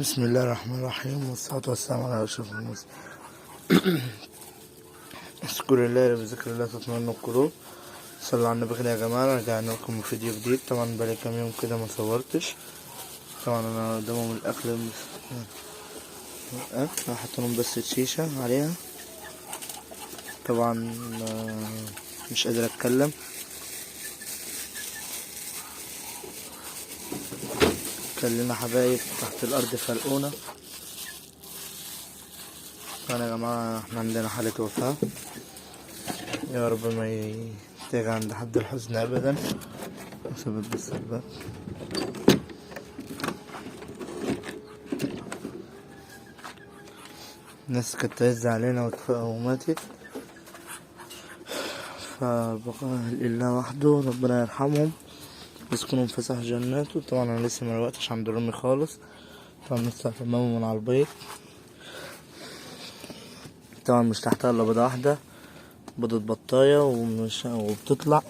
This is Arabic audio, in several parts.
بسم الله الرحمن الرحيم، والصلاة والسلام على أشرف المرسلين. اذكروا الله بذكر الله تطمئن القلوب. صلوا على النبي كده يا جماعة. رجعنا لكم بفيديو جديد. طبعا بقالي كام يوم كده ما صورتش. طبعا أنا قدامهم الأكل هحط لهم بس الشيشة عليها. طبعا مش قادر أتكلم. كان لنا حبايب تحت الأرض خلقونا. طبعا يا جماعة احنا عندنا حالة وفاة، يا رب ما تيجي عند حد الحزن أبدا. وثبت بالسبب. الناس كانت تعز علينا وماتت، فبقى لله وحده. ربنا يرحمهم يسكنهم فسح جناته. طبعا انا لسه مروقتش عند رامي خالص. طبعا لسه هتمامه من على البيض. طبعا مش تحتها الا بيضة واحدة، بيضة بطاية، وبتطلع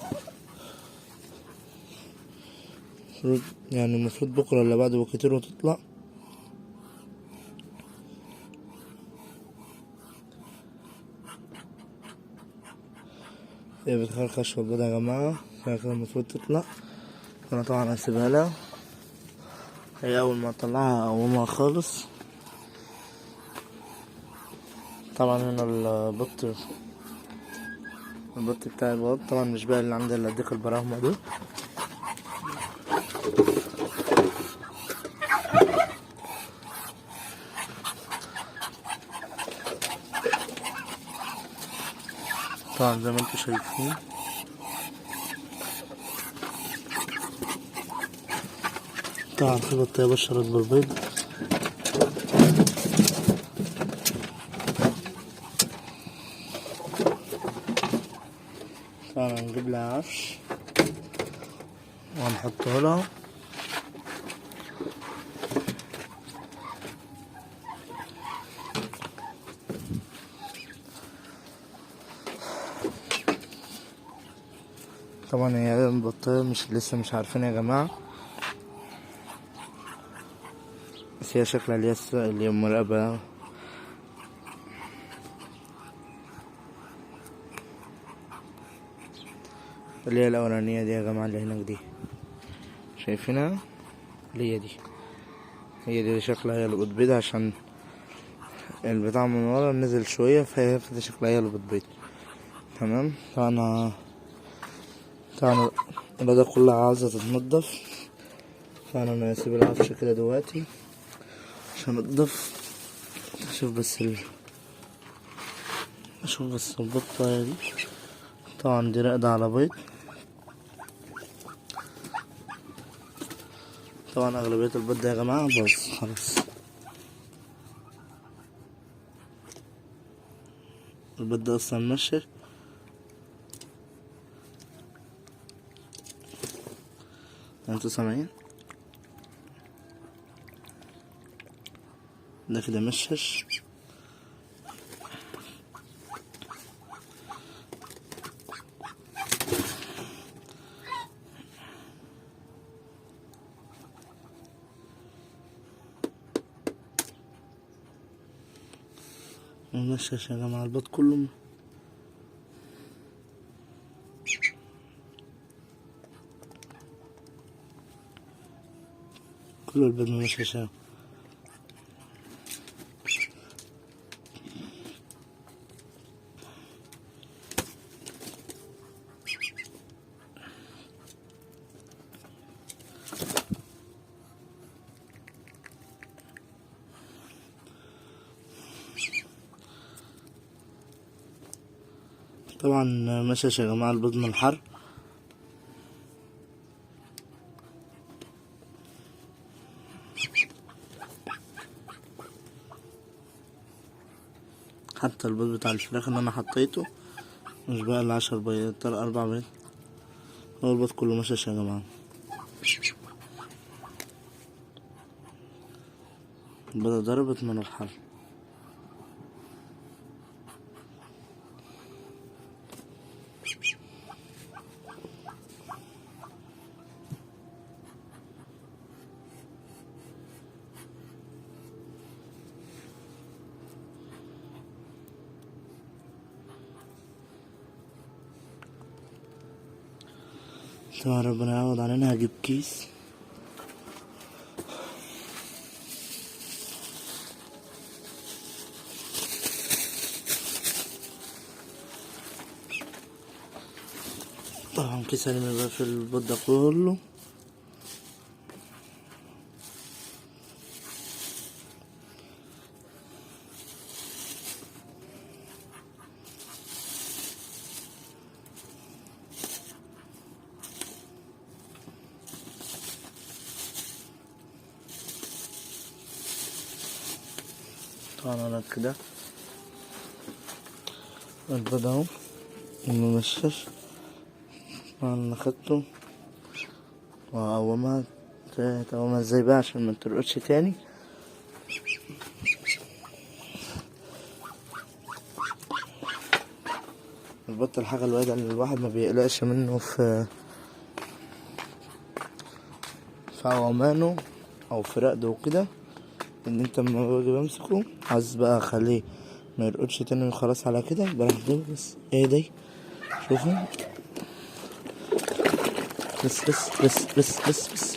يعني المفروض بكرة ولا بعد بكتير وتطلع. هي بتخرخش في البيضة يا جماعة، هي كده المفروض تطلع. انا طبعا هسيبها لها. هي اول ما اطلعها اقومها خالص. طبعا هنا البط بتاع البط طبعا مش بقى اللي عندي الا اديك البراهمة دي. طبعا زي ما انتوا شايفين. طبعا في بطاية بشرت بالبيض. طبعا هنجيب لها عفش وهنحطه لها. طبعا هي البطاية لسه مش عارفين يا جماعة، بس هي شكلها اللي هي مراقبة. اللي هي الأولانية دي يا جماعة، اللي هناك دي شايفينها، اللي هي دي شكلها هي اللي بتبيض، عشان البتاع من ورا نزل شوية، فهي كده شكلها هي اللي بتبيض. تمام. طبعا الأوضة كلها عاوزة تتنضف. فأنا هسيب العفش كده دلوقتي عشان انضف. اشوف بس البطة دي. طبعا دي راقدة على بيض. طبعا أغلبية البيض ده يا جماعة باظ خلاص. البيض ده أصلا منشر. انتوا سامعين؟ ده كده مشش. ممشش يا جماعة البيض كله. كل البيض ممشش. طبعا مشش يا جماعة البيض من الحر. حتى البيض بتاع الفراخ اللي انا حطيته مش بقى الا 10 بيض، 4 بيض. هو البيض كله مشش يا جماعة. البيضة ضربت من الحر. طبعا ربنا يعوض علينا. هجيب كيس طبعا كيس هرمي بقى في البيض ده كله. طبعا انا كده البيض اهو ممشش. طبعا انا خدته وأقومها ازاي بقى عشان ما ترقدش تاني. البط الحاجة الوحيدة اللي الواحد ما بيقلقش منه في عوامانه او في رقده وكده، ان انت لما باجي بمسكه عايز بقى اخليه ما يرقدش تاني وخلاص. على كده بروح بس ايه دي شوفوا بس بس بس بس بس بس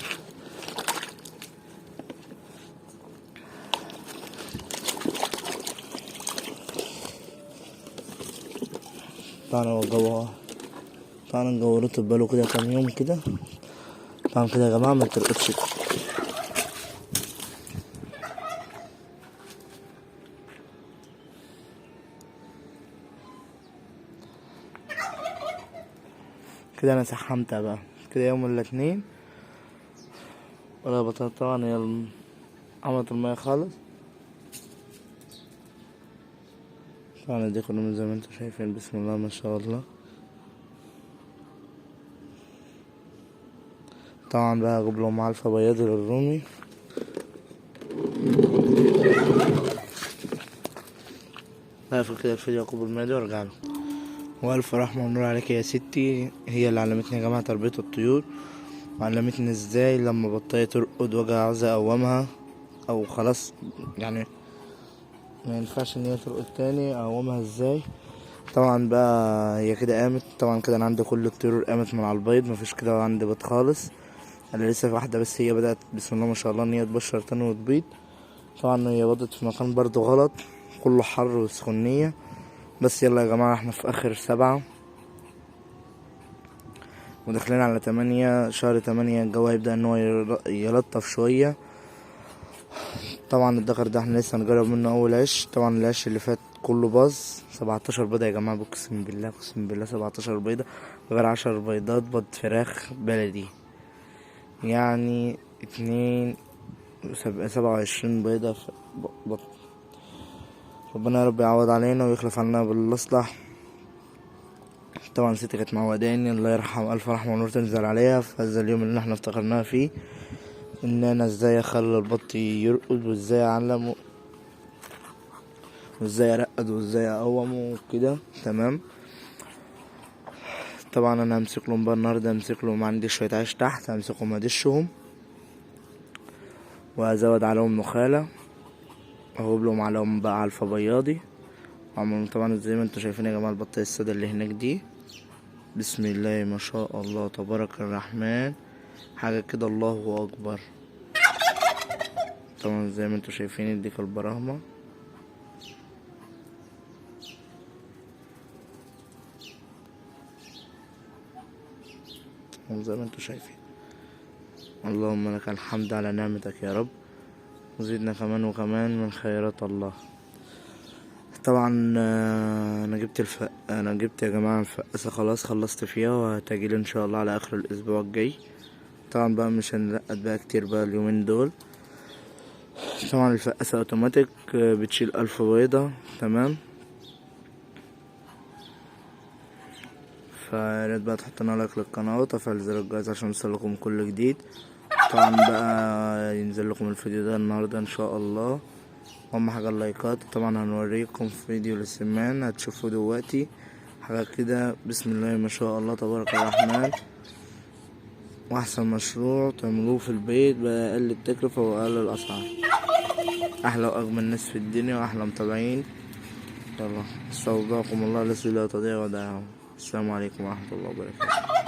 طبعا هو جوه. طبعا جورته بباله كده كام يوم كده. طبعا كده يا جماعة ما ترقدش. كده انا سحمتها بقى كده يوم الاثنين ولا بطلت. طبعا هي عملت المية خالص. طبعا دي كلهم زي ما انتم شايفين بسم الله ما شاء الله. طبعا بقى اجيب لهم علفة بياض للرومي. هقفل كده الفيديو قبل ما يجي وارجع له. والف رحمة ونور عليك يا ستي. هي اللي علمتني يا جماعة تربية الطيور، وعلمتني ازاي لما بطية ترقد واجي عاوز اقومها او خلاص يعني ما ينفعش ان هي ترقد تاني اقومها ازاي. طبعا بقى هي كده قامت. طبعا كده انا عندي كل الطيور قامت من على البيض، مفيش كده عندي بيض خالص. انا لسه في واحده بس هي بدات بسم الله ما شاء الله ان هي تبشر تاني وتبيض. طبعا هي بيضت في مكان برضو غلط، كله حر وسخونيه. بس يلا يا جماعه احنا في اخر 7 وداخلين على 8. شهر 8 الجو هيبدا ان هو يلطف شويه. طبعا الدكر ده احنا لسه هنجرب منه اول عش. طبعا العش اللي فات كله باظ. 17 بيضه يا جماعه، اقسم بالله اقسم بالله 17 بيضه غير 10 بيضات بيض فراخ بلدي، يعني 27 بيضة في بطن. ربنا يا رب يعوض علينا ويخلف علينا بالاصلح. طبعا ستي كانت معوداني الله يرحم الف رحمه ونور تنزل عليها في هذا اليوم اللي احنا افتكرناها فيه، ان انا ازاي اخلي البط يرقد وازاي اعلمه وازاي ارقد وازاي اقومه وكده. تمام. طبعا انا همسك لهم بقى النهارده، همسك لهم عندي شويه عيش تحت همسكهم ادشهم وازود عليهم نخاله واجيب لهم عليهم بقى علفة بياضي. طبعا زي ما انتوا شايفين يا جماعه البطه الساده اللي هناك دي بسم الله ما شاء الله تبارك الرحمن، حاجه كده الله اكبر. طبعا زي ما انتوا شايفين ديك البراهمه. زي ما انتوا شايفين اللهم لك الحمد على نعمتك يا رب، وزيدنا كمان وكمان من خيرات الله. طبعا انا جبت يا جماعه الفقاسه خلاص خلصت فيها وهتجيلي ان شاء الله على اخر الاسبوع الجاي. طبعا بقى مش هنرقد بقى كتير بقى اليومين دول. طبعا الفقاسه اوتوماتيك بتشيل 1000 بيضه. تمام. فياريت بقى تحطنا لايك للقناه وتفعيل زر الجرس عشان يوصلكم كل جديد. طبعا بقى ينزل لكم الفيديو ده النهارده ان شاء الله. اهم حاجه اللايكات. طبعا هنوريكم فيديو للسمان هتشوفوه دلوقتي حاجه كده بسم الله ما شاء الله تبارك الرحمن، واحسن مشروع تعملوه في البيت باقل التكلفه واقل الاسعار. احلى واجمل ناس في الدنيا واحلى متابعين. يلا استودعكم الله الذي لا تضيع ودائعه. السلام عليكم ورحمه الله وبركاته.